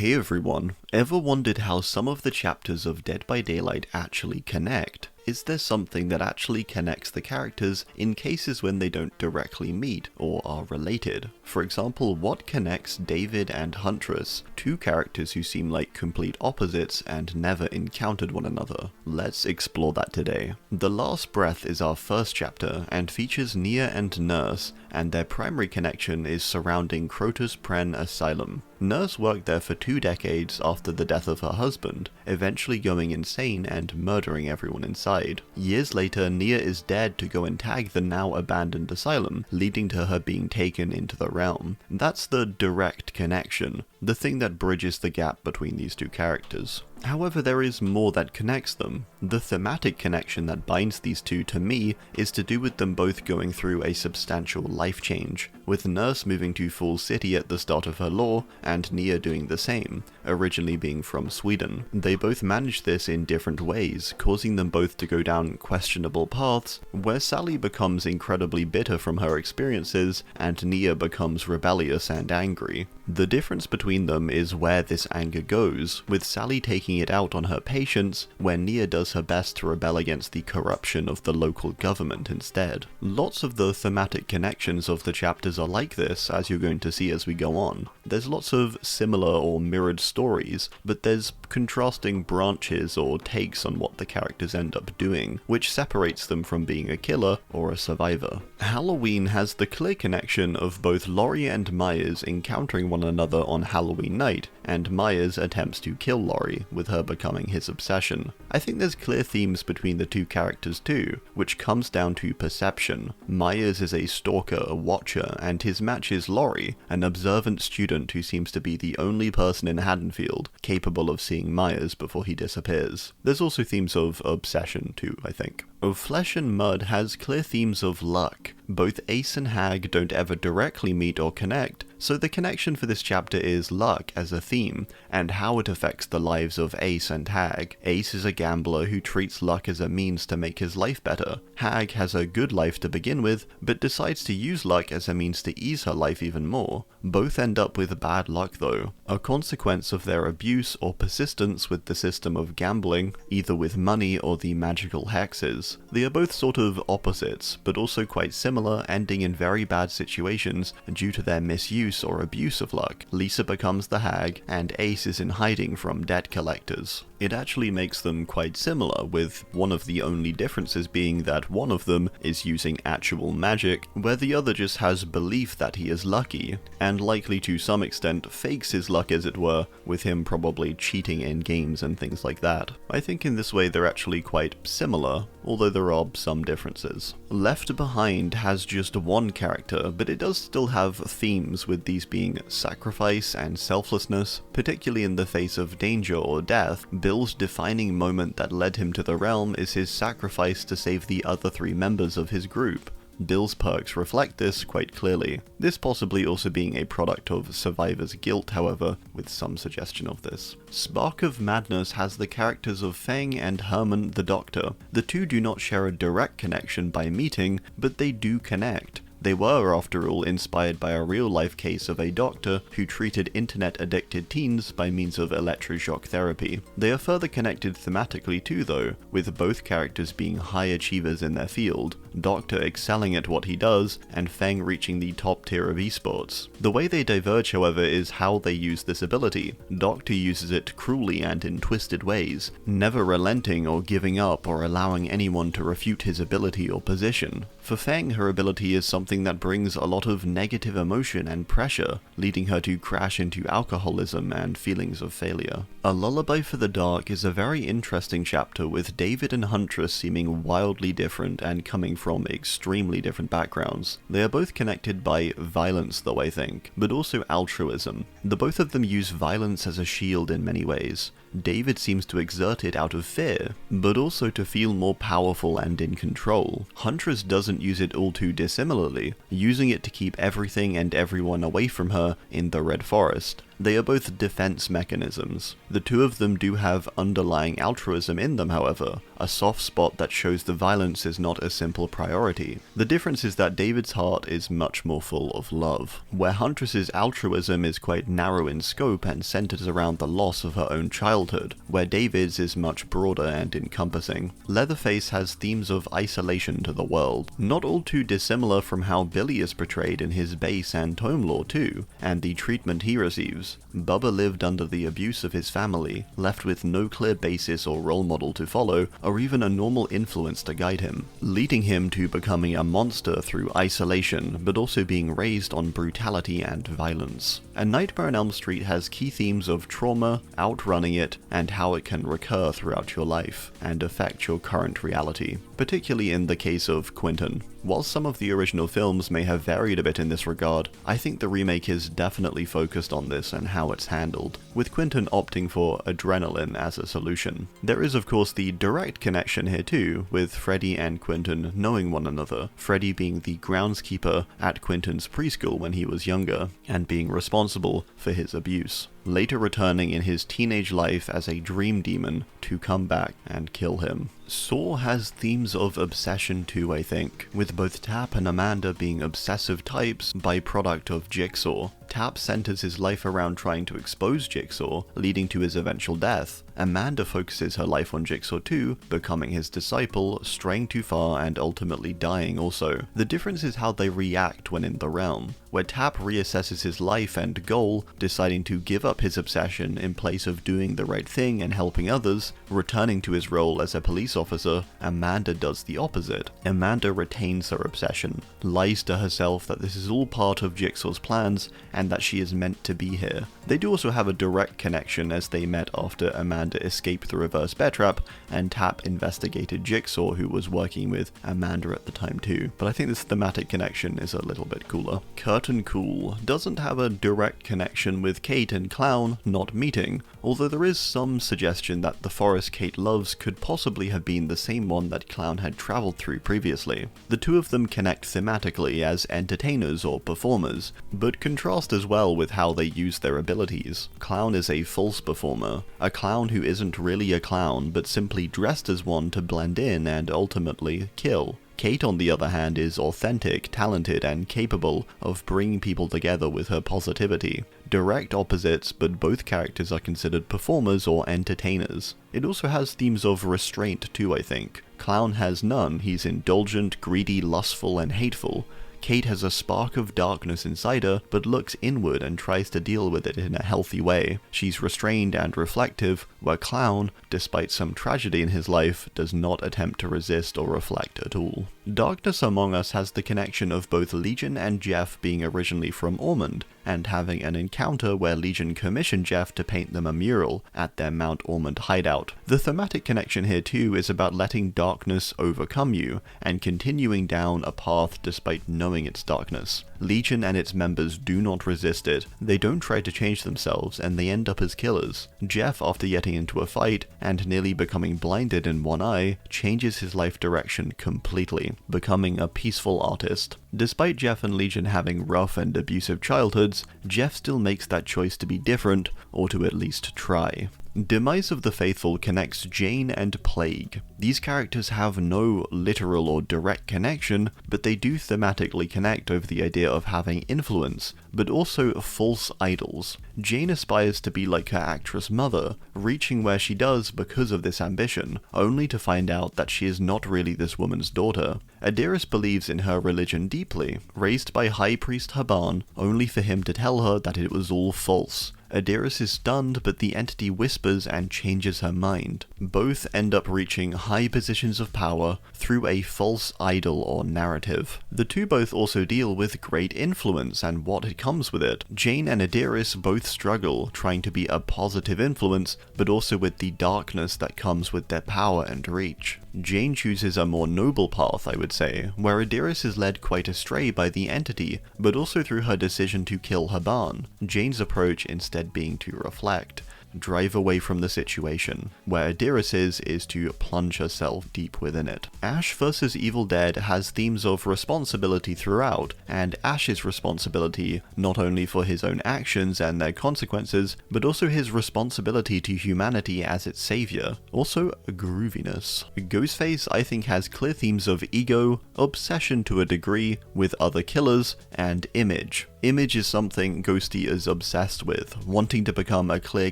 Hey everyone, ever wondered how some of the chapters of Dead by Daylight actually connect? Is there something that actually connects the characters in cases when they don't directly meet or are related? For example, what connects David and Huntress, two characters who seem like complete opposites and never encountered one another? Let's explore that today. The Last Breath is our first chapter and features Nia and Nurse, and their primary connection is surrounding Crotus Pren Asylum. Nurse worked there for 2 decades after the death of her husband, eventually going insane and murdering everyone inside. Years later, Nia is dared to go and tag the now abandoned asylum, leading to her being taken into the realm. That's the direct connection, the thing that bridges the gap between these two characters. However, there is more that connects them. The thematic connection that binds these two to me is to do with them both going through a substantial life change, with Nurse moving to Fall City at the start of her lore, and Nia doing the same, originally being from Sweden. They both manage this in different ways, causing them both to go down questionable paths, where Sally becomes incredibly bitter from her experiences, and Nia becomes rebellious and angry. The difference between them is where this anger goes, with Sally taking it out on her patients, where Nia does her best to rebel against the corruption of the local government instead. Lots of the thematic connections of the chapters are like this, as you're going to see as we go on. There's lots of similar or mirrored stories, but there's contrasting branches or takes on what the characters end up doing, which separates them from being a killer or a survivor. Halloween has the clear connection of both Laurie and Myers encountering one another on Halloween night, and Myers attempts to kill Laurie, with her becoming his obsession. I think there's clear themes between the two characters too, which comes down to perception. Myers is a stalker, a watcher, and his match is Laurie, an observant student who seems to be the only person in Haddonfield capable of seeing Myers before he disappears. There's also themes of obsession too, I think. Flesh and Mud has clear themes of luck. Both Ace and Hag don't ever directly meet or connect, so the connection for this chapter is luck as a theme, and how it affects the lives of Ace and Hag. Ace is a gambler who treats luck as a means to make his life better. Hag has a good life to begin with, but decides to use luck as a means to ease her life even more. Both end up with bad luck though, a consequence of their abuse or persistence with the system of gambling, either with money or the magical hexes. They are both sort of opposites, but also quite similar, ending in very bad situations due to their misuse or abuse of luck. Lisa becomes the Hag, and Ace is in hiding from debt collectors. It actually makes them quite similar, with one of the only differences being that one of them is using actual magic, where the other just has belief that he is lucky, and likely to some extent fakes his luck as it were, with him probably cheating in games and things like that. I think in this way they're actually quite similar, although there are some differences. Left Behind has just one character, but it does still have themes, with these being sacrifice and selflessness, particularly in the face of danger or death. Bill's defining moment that led him to the realm is his sacrifice to save the other 3 members of his group. Bill's perks reflect this quite clearly, this possibly also being a product of survivor's guilt, however, with some suggestion of this. Spark of Madness has the characters of Feng and Herman the Doctor. The two do not share a direct connection by meeting, but they do connect. They were, after all, inspired by a real-life case of a doctor who treated internet-addicted teens by means of electroshock therapy. They are further connected thematically too though, with both characters being high achievers in their field, Doctor excelling at what he does, and Feng reaching the top tier of esports. The way they diverge, however, is how they use this ability. Doctor uses it cruelly and in twisted ways, never relenting or giving up or allowing anyone to refute his ability or position. For Feng, her ability is something that brings a lot of negative emotion and pressure, leading her to crash into alcoholism and feelings of failure. A Lullaby for the Dark is a very interesting chapter, with David and Huntress seeming wildly different and coming from extremely different backgrounds. They are both connected by violence though, I think, but also altruism. The both of them use violence as a shield in many ways. David seems to exert it out of fear, but also to feel more powerful and in control. Huntress doesn't use it all too dissimilarly, using it to keep everything and everyone away from her in the Red Forest. They are both defense mechanisms. The two of them do have underlying altruism in them, however, a soft spot that shows the violence is not a simple priority. The difference is that David's heart is much more full of love, where Huntress's altruism is quite narrow in scope and centers around the loss of her own childhood, where David's is much broader and encompassing. Leatherface has themes of isolation to the world, not all too dissimilar from how Billy is portrayed in his base and home lore too, and the treatment he receives. Bubba lived under the abuse of his family, left with no clear basis or role model to follow, or even a normal influence to guide him, leading him to becoming a monster through isolation, but also being raised on brutality and violence. A Nightmare on Elm Street has key themes of trauma, outrunning it, and how it can recur throughout your life, and affect your current reality, particularly in the case of Quentin. While some of the original films may have varied a bit in this regard, I think the remake is definitely focused on this and how it's handled, with Quentin opting for adrenaline as a solution. There is of course the direct connection here too, with Freddy and Quentin knowing one another, Freddy being the groundskeeper at Quentin's preschool when he was younger, and being responsible for his abuse, later returning in his teenage life as a dream demon to come back and kill him. Saw has themes of obsession too, I think, with both Tap and Amanda being obsessive types, byproduct of Jigsaw. Tap centers his life around trying to expose Jigsaw, leading to his eventual death. Amanda focuses her life on Jigsaw too, becoming his disciple, straying too far, and ultimately dying also. The difference is how they react when in the realm, where Tap reassesses his life and goal, deciding to give up his obsession in place of doing the right thing and helping others, returning to his role as a police officer. Amanda does the opposite. Amanda retains her obsession, lies to herself that this is all part of Jigsaw's plans, and that she is meant to be here. They do also have a direct connection as they met after Amanda escaped the reverse bear trap, and Tap investigated Jigsaw, who was working with Amanda at the time too. But I think this thematic connection is a little bit cooler. Curtain Cool doesn't have a direct connection with Kate and Clown not meeting, although there is some suggestion that the forest Kate loves could possibly have been the same one that Clown had travelled through previously. The two of them connect thematically as entertainers or performers, but contrast as well with how they use their abilities. Clown is a false performer, a clown who isn't really a clown but simply dressed as one to blend in and ultimately kill. Kate, on the other hand, is authentic, talented, and capable of bringing people together with her positivity. Direct opposites, but both characters are considered performers or entertainers. It also has themes of restraint too, I think. Clown has none. He's indulgent, greedy, lustful, and hateful. Kate has a spark of darkness inside her, but looks inward and tries to deal with it in a healthy way. She's restrained and reflective, where Clown, despite some tragedy in his life, does not attempt to resist or reflect at all. Darkness Among Us has the connection of both Legion and Jeff being originally from Ormond, and having an encounter where Legion commissioned Jeff to paint them a mural at their Mount Ormond hideout. The thematic connection here too is about letting darkness overcome you, and continuing down a path despite knowing its darkness. Legion and its members do not resist it, they don't try to change themselves, and they end up as killers. Jeff, after getting into a fight, and nearly becoming blinded in one eye, changes his life direction completely, becoming a peaceful artist. Despite Jeff and Legion having rough and abusive childhoods, Jeff still makes that choice to be different, or to at least try. Demise of the Faithful connects Jane and Plague. These characters have no literal or direct connection, but they do thematically connect over the idea of having influence, but also false idols. Jane aspires to be like her actress mother, reaching where she does because of this ambition, only to find out that she is not really this woman's daughter. Adiris believes in her religion deeply, raised by High Priest Haban, only for him to tell her that it was all false. Adiris is stunned, but the entity whispers and changes her mind. Both end up reaching high positions of power through a false idol or narrative. The two both also deal with great influence and what it comes with it. Jane and Adiris both struggle, trying to be a positive influence, but also with the darkness that comes with their power and reach. Jane chooses a more noble path, I would say, where Adiris is led quite astray by the entity, but also through her decision to kill Haban. Jane's approach instead being to reflect. drive away from the situation, where Adira's is to plunge herself deep within it. Ash vs Evil Dead has themes of responsibility throughout, and Ash's responsibility not only for his own actions and their consequences, but also his responsibility to humanity as its savior. Also, a grooviness. Ghostface, I think, has clear themes of ego, obsession to a degree with other killers, and image. Image is something Ghosty is obsessed with, wanting to become a clear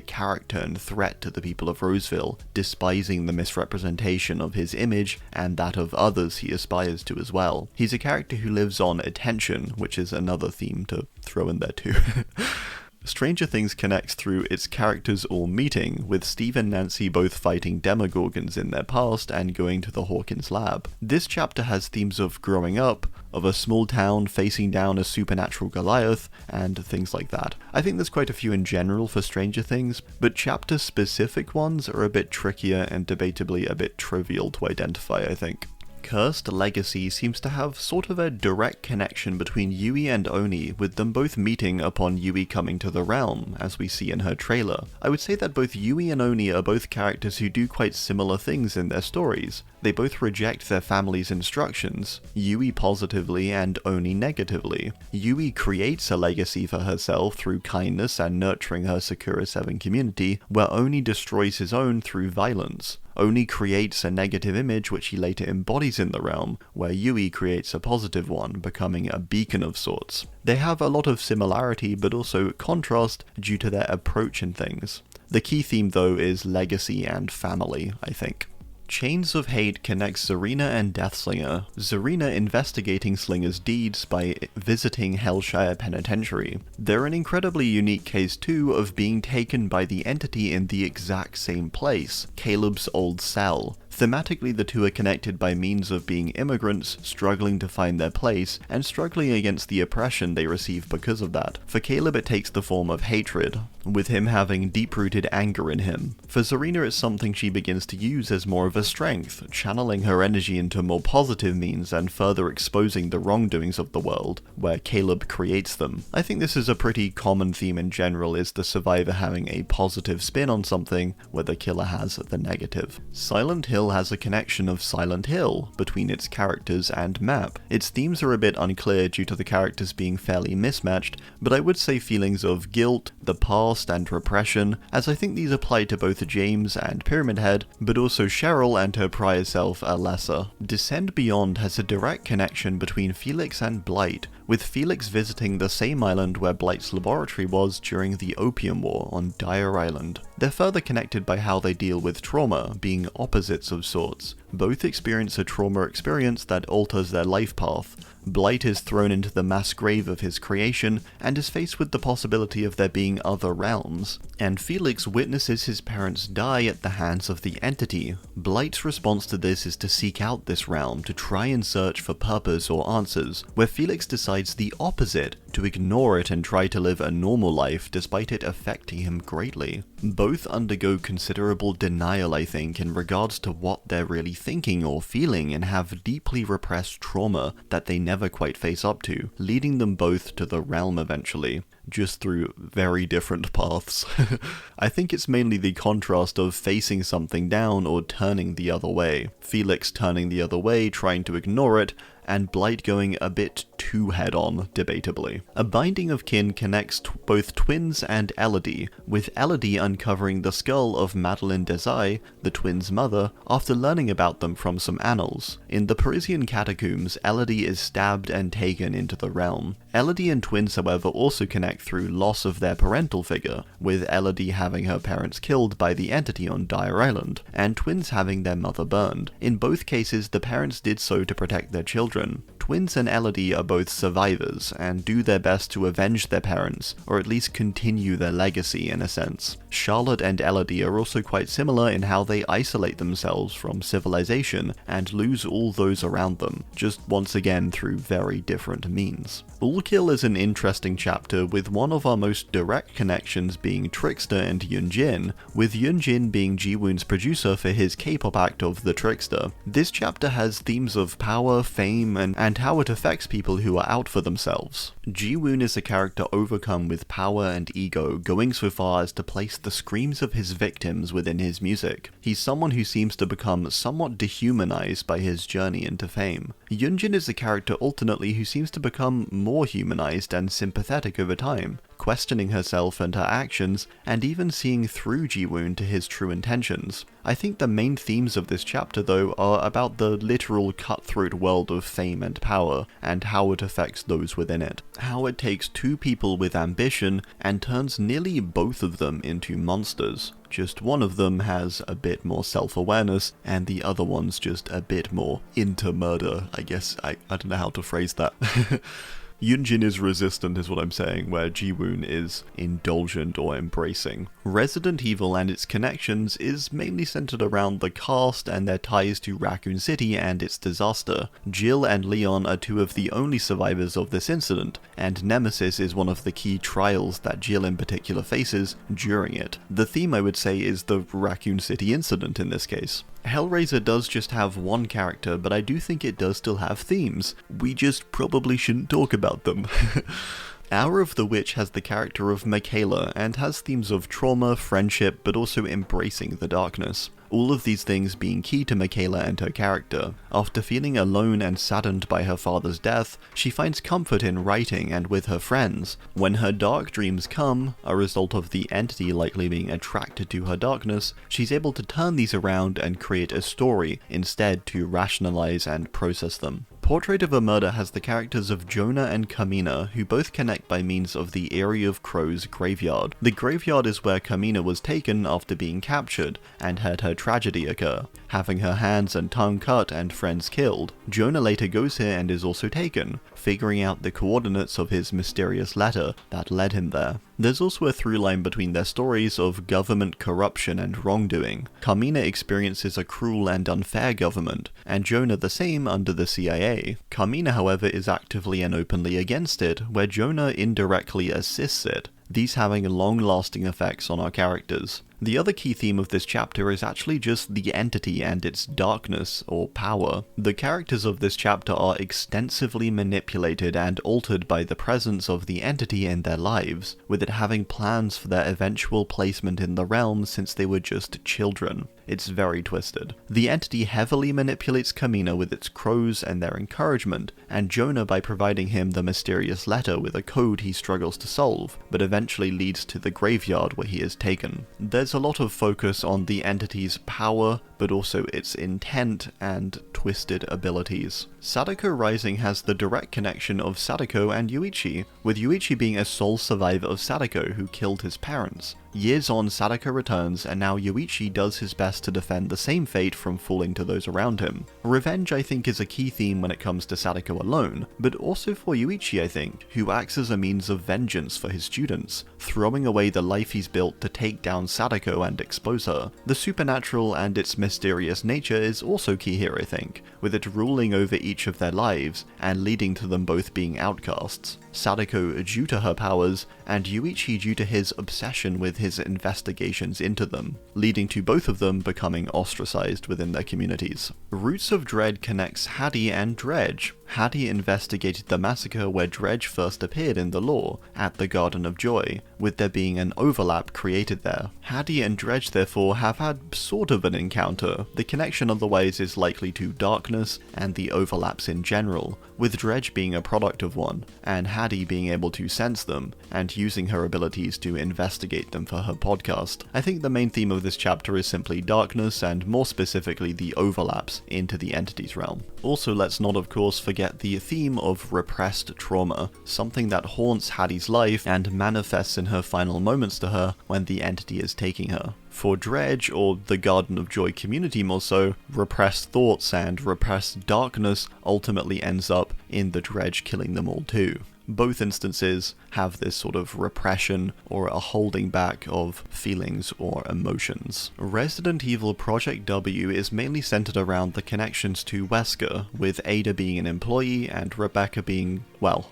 character and threat to the people of Roseville, despising the misrepresentation of his image and that of others he aspires to as well. He's a character who lives on attention, which is another theme to throw in there too. Stranger Things connects through its characters all meeting, with Steve and Nancy both fighting Demogorgons in their past and going to the Hawkins lab. This chapter has themes of growing up, of a small town facing down a supernatural Goliath, and things like that. I think there's quite a few in general for Stranger Things, but chapter-specific ones are a bit trickier and debatably a bit trivial to identify, I think. Cursed Legacy seems to have sort of a direct connection between Yui and Oni, with them both meeting upon Yui coming to the realm, as we see in her trailer. I would say that both Yui and Oni are both characters who do quite similar things in their stories. They both reject their family's instructions, Yui positively and Oni negatively. Yui creates a legacy for herself through kindness and nurturing her Sakura 7 community, where Oni destroys his own through violence. Oni creates a negative image which he later embodies in the realm, where Yui creates a positive one, becoming a beacon of sorts. They have a lot of similarity but also contrast due to their approach in things. The key theme though is legacy and family, I think. Chains of Hate connects Zarina and Deathslinger, Zarina investigating Slinger's deeds by visiting Hellshire Penitentiary. They're an incredibly unique case too of being taken by the entity in the exact same place, Caleb's old cell. Thematically, the two are connected by means of being immigrants, struggling to find their place, and struggling against the oppression they receive because of that. For Caleb it takes the form of hatred, with him having deep-rooted anger in him. For Zarina it's something she begins to use as more of a strength, channeling her energy into more positive means and further exposing the wrongdoings of the world, where Caleb creates them. I think this is a pretty common theme in general, is the survivor having a positive spin on something, where the killer has the negative. Silent Hill has a connection of Silent Hill between its characters and map. Its themes are a bit unclear due to the characters being fairly mismatched, but I would say feelings of guilt, the past, and repression, as I think these apply to both James and Pyramid Head, but also Cheryl and her prior self, Alessa. Descend Beyond has a direct connection between Felix and Blight, with Felix visiting the same island where Blight's laboratory was during the Opium War on Dyer Island. They're further connected by how they deal with trauma, being opposites of sorts. Both experience a trauma experience that alters their life path. Blight is thrown into the mass grave of his creation, and is faced with the possibility of there being other realms. And Felix witnesses his parents die at the hands of the entity. Blight's response to this is to seek out this realm, to try and search for purpose or answers, where Felix decides the opposite, to ignore it and try to live a normal life despite it affecting him greatly. Both undergo considerable denial, I think, in regards to what they're really thinking or feeling, and have deeply repressed trauma that they never quite face up to, leading them both to the realm eventually, just through very different paths. I think it's mainly the contrast of facing something down or turning the other way. Felix turning the other way, trying to ignore it, and Blight going a bit too head-on, debatably. A Binding of Kin connects both twins and Elodie, with Elodie uncovering the skull of Madeleine Desai, the twins' mother, after learning about them from some annals. In the Parisian catacombs, Elodie is stabbed and taken into the realm. Elodie and twins, however, also connect through loss of their parental figure, with Elodie having her parents killed by the entity on Dyer Island, and twins having their mother burned. In both cases, the parents did so to protect their children. Twins and Elodie are both survivors, and do their best to avenge their parents, or at least continue their legacy in a sense. Charlotte and Elodie are also quite similar in how they isolate themselves from civilization, and lose all those around them, just once again through very different means. All Kill is an interesting chapter, with one of our most direct connections being Trickster and Yunjin, with Yunjin being Ji-Woon's producer for his K-pop act of The Trickster. This chapter has themes of power, fame, and how it affects people who are out for themselves. Ji-woon is a character overcome with power and ego, going so far as to place the screams of his victims within his music. He's someone who seems to become somewhat dehumanized by his journey into fame. Yunjin is a character alternately who seems to become more humanized and sympathetic over time, questioning herself and her actions, and even seeing through Ji-woon to his true intentions. I think the main themes of this chapter, though, are about the literal cutthroat world of fame and power, and how it affects those within it. How it takes two people with ambition and turns nearly both of them into monsters. Just one of them has a bit more self-awareness, and the other one's just a bit more into murder, I guess. I don't know how to phrase that. Yunjin is resistant is what I'm saying, where Ji-woon is indulgent or embracing. Resident Evil and its connections is mainly centered around the cast and their ties to Raccoon City and its disaster. Jill and Leon are two of the only survivors of this incident, and Nemesis is one of the key trials that Jill in particular faces during it. The theme, I would say, is the Raccoon City incident in this case. Hellraiser does just have one character, but I do think it does still have themes. We just probably shouldn't talk about them. Hour of the Witch has the character of Michaela, and has themes of trauma, friendship, but also embracing the darkness. All of these things being key to Michaela and her character. After feeling alone and saddened by her father's death, she finds comfort in writing and with her friends. When her dark dreams come, a result of the entity likely being attracted to her darkness, she's able to turn these around and create a story, instead to rationalize and process them. Portrait of a Murder has the characters of Jonah and Kamina, who both connect by means of the Eyrie of Crows graveyard. The graveyard is where Kamina was taken after being captured, and had her tragedy occur, having her hands and tongue cut and friends killed. Jonah later goes here and is also taken, figuring out the coordinates of his mysterious letter that led him there. There's also a through line between their stories of government corruption and wrongdoing. Kamina experiences a cruel and unfair government, and Jonah the same under the CIA. Kamina, however, is actively and openly against it, where Jonah indirectly assists it, these having long-lasting effects on our characters. The other key theme of this chapter is actually just the entity and its darkness, or power. The characters of this chapter are extensively manipulated and altered by the presence of the entity in their lives, with it having plans for their eventual placement in the realm since they were just children. It's very twisted. The entity heavily manipulates Kamina with its crows and their encouragement, and Jonah by providing him the mysterious letter with a code he struggles to solve, but eventually leads to the graveyard where he is taken. There's a lot of focus on the entity's power, but also its intent and twisted abilities. Sadako Rising has the direct connection of Sadako and Yuichi, with Yuichi being a sole survivor of Sadako who killed his parents. Years on, Sadako returns, and now Yuichi does his best to defend the same fate from falling to those around him. Revenge, I think, is a key theme when it comes to Sadako alone, but also for Yuichi, I think, who acts as a means of vengeance for his students, throwing away the life he's built to take down Sadako and expose her. The supernatural and its mysterious nature is also key here, I think, with it ruling over each of their lives, and leading to them both being outcasts. Sadako due to her powers, and Yuichi due to his obsession with his investigations into them, leading to both of them becoming ostracized within their communities. Roots of Dread connects Haddie and Dredge. Haddie investigated the massacre where Dredge first appeared in the lore, at the Garden of Joy, with there being an overlap created there. Haddie and Dredge therefore have had sort of an encounter. The connection otherwise is likely to darkness and the overlaps in general, with Dredge being a product of one, and Haddie being able to sense them, and using her abilities to investigate them for her podcast. I think the main theme of this chapter is simply darkness, and more specifically the overlaps into the entity's realm. Also, let's not of course forget the theme of repressed trauma, something that haunts Haddie's life and manifests in her final moments to her when the entity is taking her. For Dredge, or the Garden of Joy community more so, repressed thoughts and repressed darkness ultimately ends up in the Dredge killing them all too. Both instances have this sort of repression or a holding back of feelings or emotions. Resident Evil Project W is mainly centered around the connections to Wesker, with Ada being an employee and Rebecca being, well,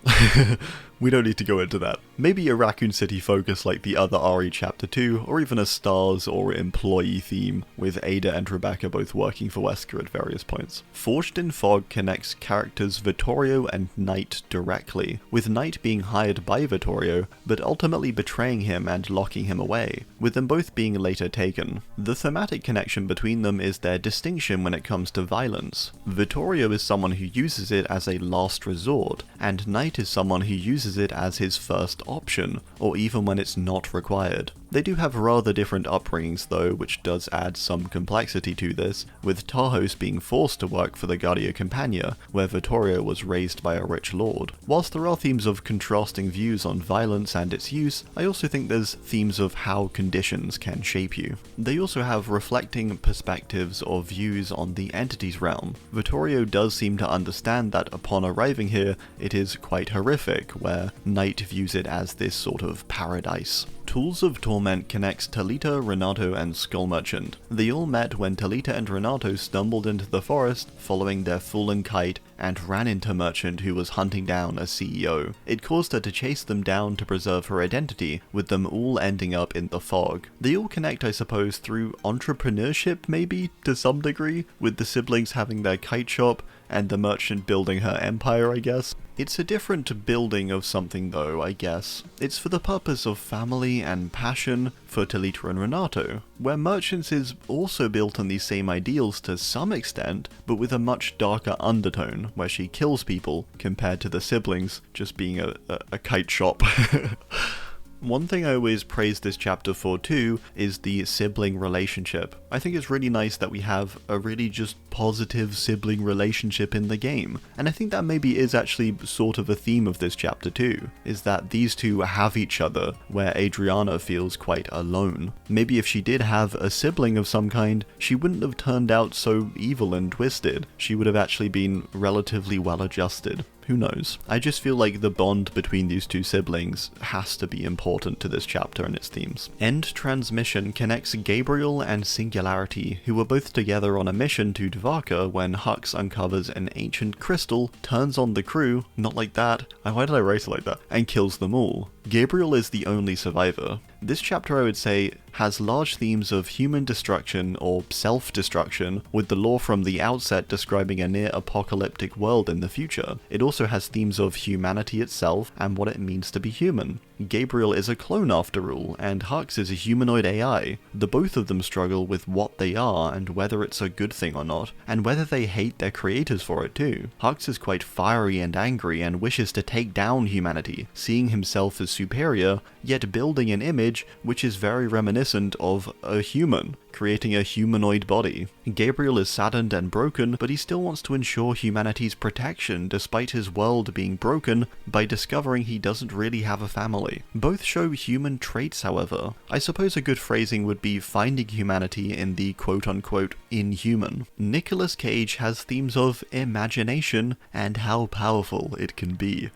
We don't need to go into that. Maybe a Raccoon City focus like the other RE Chapter 2, or even a Stars or Employee theme, with Ada and Rebecca both working for Wesker at various points. Forged in Fog connects characters Vittorio and Knight directly, with Knight being hired by Vittorio, but ultimately betraying him and locking him away, with them both being later taken. The thematic connection between them is their distinction when it comes to violence. Vittorio is someone who uses it as a last resort, and Knight is someone who uses it as his first option, or even when it's not required. They do have rather different upbringings though, which does add some complexity to this, with Tajos being forced to work for the Guardia Campagna, where Vittorio was raised by a rich lord. Whilst there are themes of contrasting views on violence and its use, I also think there's themes of how conditions can shape you. They also have reflecting perspectives or views on the entity's realm. Vittorio does seem to understand that upon arriving here, it is quite horrific, where Knight views it as this sort of paradise. Tools of Torment connects Talita, Renato, and Skull Merchant. They all met when Talita and Renato stumbled into the forest following their fallen kite and ran into Merchant, who was hunting down a CEO. It caused her to chase them down to preserve her identity, with them all ending up in the fog. They all connect, I suppose, through entrepreneurship maybe, to some degree, with the siblings having their kite shop, and the Merchant building her empire, I guess. It's a different building of something though, I guess. It's for the purpose of family and passion for Talita and Renato, where Merchant's is also built on these same ideals to some extent, but with a much darker undertone, where she kills people, compared to the siblings just being a kite shop. One thing I always praise this chapter for too is the sibling relationship. I think it's really nice that we have a really just positive sibling relationship in the game, and I think that maybe is actually sort of a theme of this chapter too, is that these two have each other, where Adriana feels quite alone. Maybe if she did have a sibling of some kind, she wouldn't have turned out so evil and twisted. She would have actually been relatively well adjusted. Who knows? I just feel like the bond between these two siblings has to be important to this chapter and its themes. End Transmission connects Gabriel and Singularity, who were both together on a mission to Dvarka when Hux uncovers an ancient crystal, turns on the crew, not like that, why did I write it like that, and kills them all. Gabriel is the only survivor. This chapter, I would say, has large themes of human destruction or self-destruction, with the lore from the outset describing a near-apocalyptic world in the future. It also has themes of humanity itself and what it means to be human. Gabriel is a clone after all, and Hux is a humanoid AI. The both of them struggle with what they are and whether it's a good thing or not, and whether they hate their creators for it too. Hux is quite fiery and angry and wishes to take down humanity, seeing himself as superior, yet building an image which is very reminiscent of a human, creating a humanoid body. Gabriel is saddened and broken, but he still wants to ensure humanity's protection despite his world being broken by discovering he doesn't really have a family. Both show human traits, however. I suppose a good phrasing would be finding humanity in the quote-unquote inhuman. Nicolas Cage has themes of imagination and how powerful it can be.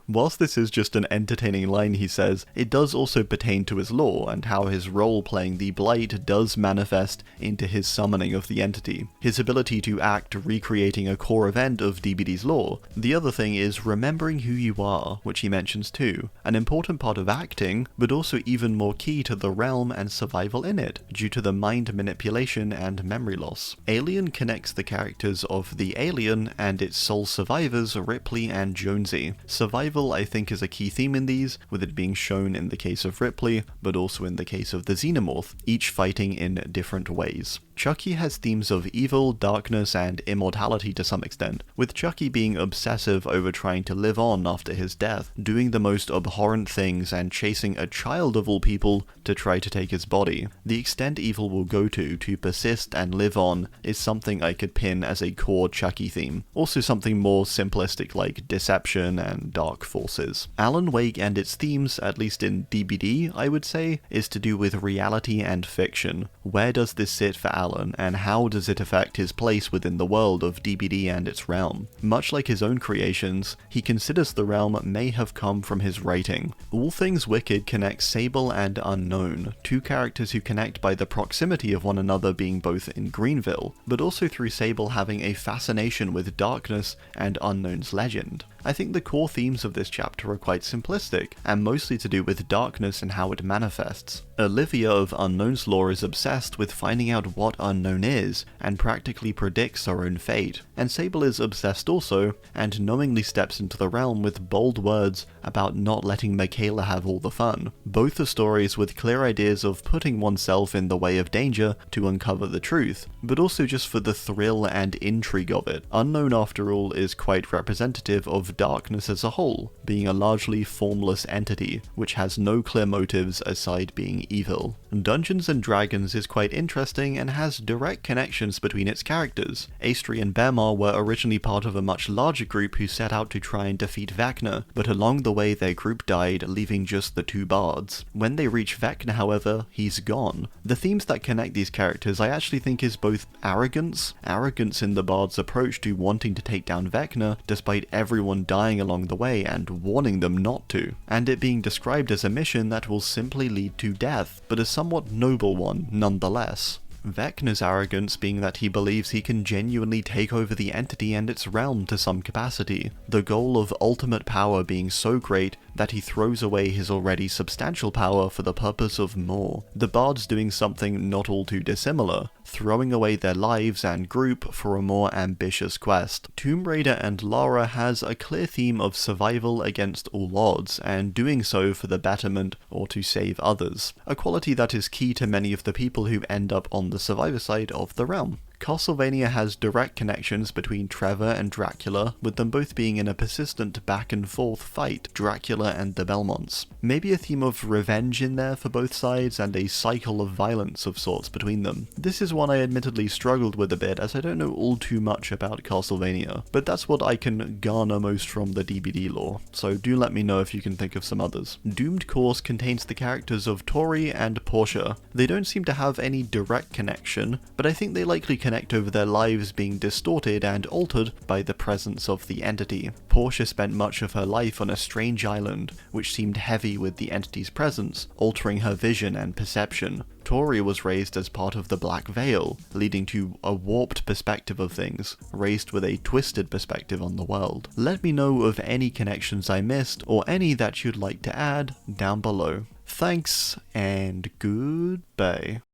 Whilst this is just an entertaining line he says, it does also pertain to his lore and how his role playing the Blight does manifest into his summoning of the entity. His ability to act recreating a core event of DBD's lore. The other thing is remembering who you are, which he mentions too. An important part of acting, but also even more key to the realm and survival in it, due to the mind manipulation and memory loss. Alien connects the characters of the Alien and its sole survivors Ripley and Jonesy. Survival, I think, is a key theme in these, with it being shown in the case of Ripley, but also in the case of the Xenomorph, each fighting in different ways. Chucky has themes of evil, darkness, and immortality to some extent, with Chucky being obsessive over trying to live on after his death, doing the most abhorrent things and chasing a child of all people to try to take his body. The extent evil will go to persist and live on is something I could pin as a core Chucky theme. Also something more simplistic like deception and dark forces. Alan Wake and its themes, at least in DBD, I would say, is to do with reality and fiction. Where does this sit for Alan, and how does it affect his place within the world of DBD and its realm? Much like his own creations, he considers the realm may have come from his writing. All Things Wicked connects Sable and Unknown, two characters who connect by the proximity of one another being both in Greenville, but also through Sable having a fascination with darkness and Unknown's legend. I think the core themes of this chapter are quite simplistic, and mostly to do with darkness and how it manifests. Olivia of Unknown's lore is obsessed with finding out what Unknown is, and practically predicts her own fate. And Sable is obsessed also, and knowingly steps into the realm with bold words about not letting Michaela have all the fun. Both are stories with clear ideas of putting oneself in the way of danger to uncover the truth, but also just for the thrill and intrigue of it. Unknown, after all, is quite representative of darkness as a whole, being a largely formless entity, which has no clear motives aside being evil. Dungeons and Dragons is quite interesting and has direct connections between its characters. Astri and Bermar were originally part of a much larger group who set out to try and defeat Vecna, but along the way their group died, leaving just the two bards. When they reach Vecna, however, he's gone. The themes that connect these characters I actually think is both arrogance in the bard's approach to wanting to take down Vecna despite everyone dying along the way and warning them not to, and it being described as a mission that will simply lead to death, but a somewhat noble one nonetheless. Vecna's arrogance being that he believes he can genuinely take over the entity and its realm to some capacity, the goal of ultimate power being so great that he throws away his already substantial power for the purpose of more. The bards doing something not all too dissimilar, throwing away their lives and group for a more ambitious quest. Tomb Raider and Lara has a clear theme of survival against all odds, and doing so for the betterment or to save others, a quality that is key to many of the people who end up on the survivor side of the realm. Castlevania has direct connections between Trevor and Dracula, with them both being in a persistent back and forth fight, Dracula and the Belmonts. Maybe a theme of revenge in there for both sides, and a cycle of violence of sorts between them. This is one I admittedly struggled with a bit, as I don't know all too much about Castlevania, but that's what I can garner most from the DBD lore, so do let me know if you can think of some others. Doomed Course contains the characters of Tori and Portia. They don't seem to have any direct connection, but I think they likely connect over their lives being distorted and altered by the presence of the entity. Portia spent much of her life on a strange island, which seemed heavy with the entity's presence, altering her vision and perception. Tori was raised as part of the Black Veil, leading to a warped perspective of things, raised with a twisted perspective on the world. Let me know of any connections I missed, or any that you'd like to add down below. Thanks, and goodbye.